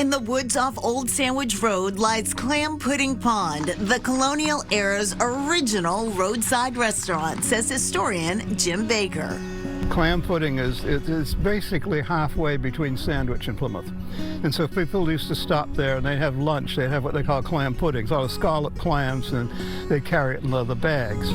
In the woods off Old Sandwich Road lies Clam Pudding Pond, the colonial era's original roadside restaurant, says historian Jim Baker. Clam pudding is basically halfway between Sandwich and Plymouth. And so people used to stop there and they'd have lunch. They'd have what they call clam puddings, all the scallop clams, and they carry it in leather bags.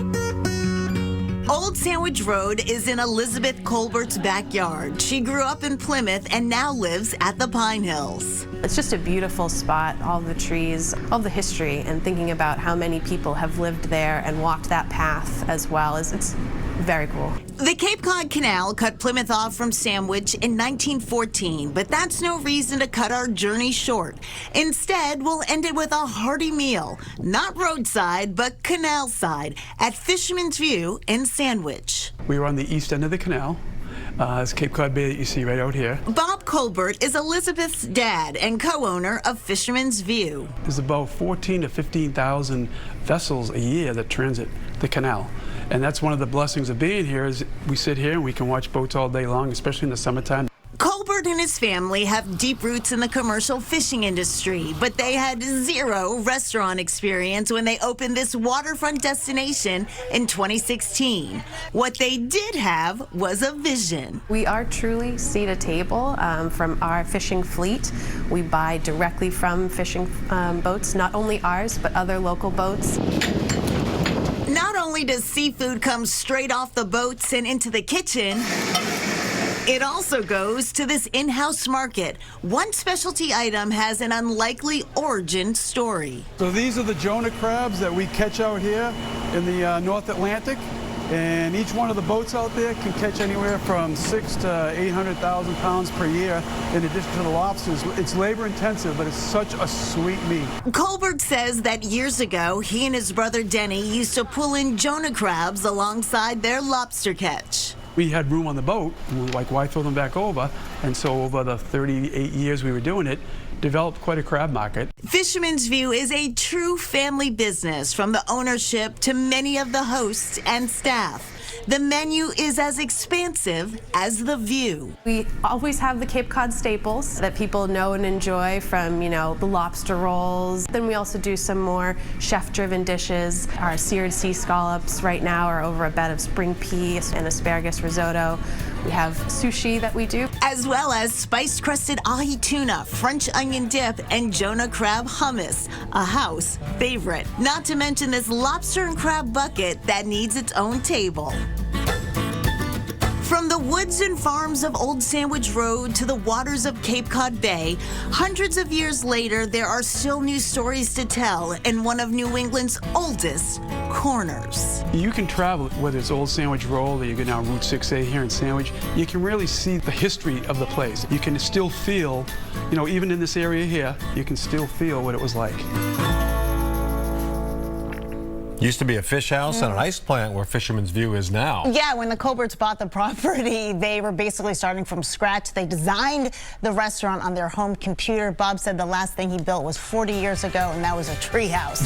Old Sandwich Road is in Elizabeth Colbert's backyard. She grew up in Plymouth and now lives at the Pine Hills. It's just a beautiful spot, all the trees, all the history, and thinking about how many people have lived there and walked that path as well. It's very cool. The Cape Cod Canal cut Plymouth off from Sandwich in 1914, but that's no reason to cut our journey short. Instead, we'll end it with a hearty meal, not roadside, but canal side, at Fisherman's View in Sandwich. We were on the east end of the canal. It's Cape Cod Bay that you see right out here. Bob Colbert is Elizabeth's dad and co-owner of Fisherman's View. There's about 14,000 to 15,000 vessels a year that transit the canal. And that's one of the blessings of being here is we sit here and we can watch boats all day long, especially in the summertime. Colbert and his family have deep roots in the commercial fishing industry, but they had zero restaurant experience when they opened this waterfront destination in 2016. What they did have was a vision. We are truly seat to table from our fishing fleet. We buy directly from fishing boats, not only ours, but other local boats. Not only does seafood come straight off the boats and into the kitchen, it also goes to this in-house market. One specialty item has an unlikely origin story. So these are the Jonah crabs that we catch out here in the North Atlantic. And each one of the boats out there can catch anywhere from 600,000 to 800,000 pounds per year in addition to the lobsters. It's labor intensive, but it's such a sweet meat. Colbert says that years ago, he and his brother Denny used to pull in Jonah crabs alongside their lobster catch. We had room on the boat, and we were like, why throw them back over? And so over the 38 years we were doing it, developed quite a crab market. Fisherman's View is a true family business, from the ownership to many of the hosts and staff. The menu is as expansive as the view. We always have the Cape Cod staples that people know and enjoy, from, you know, the lobster rolls. Then we also do some more chef-driven dishes. Our seared sea scallops right now are over a bed of spring pea and asparagus risotto. We have sushi that we do, as well as spice-crusted ahi tuna, French onion dip, and Jonah crab hummus, a house favorite. Not to mention this lobster and crab bucket that needs its own table. From the woods and farms of Old Sandwich Road to the waters of Cape Cod Bay, hundreds of years later, there are still new stories to tell in one of New England's oldest corners. You can travel, whether it's Old Sandwich Road or you go down Route 6A here in Sandwich, you can really see the history of the place. You can still feel, you know, even in this area here, you can still feel what it was like. Used to be a fish house and an ice plant where Fisherman's View is now. Yeah, when the Colberts bought the property, they were basically starting from scratch. They designed the restaurant on their home computer. Bob said the last thing he built was 40 years ago, and that was a tree house.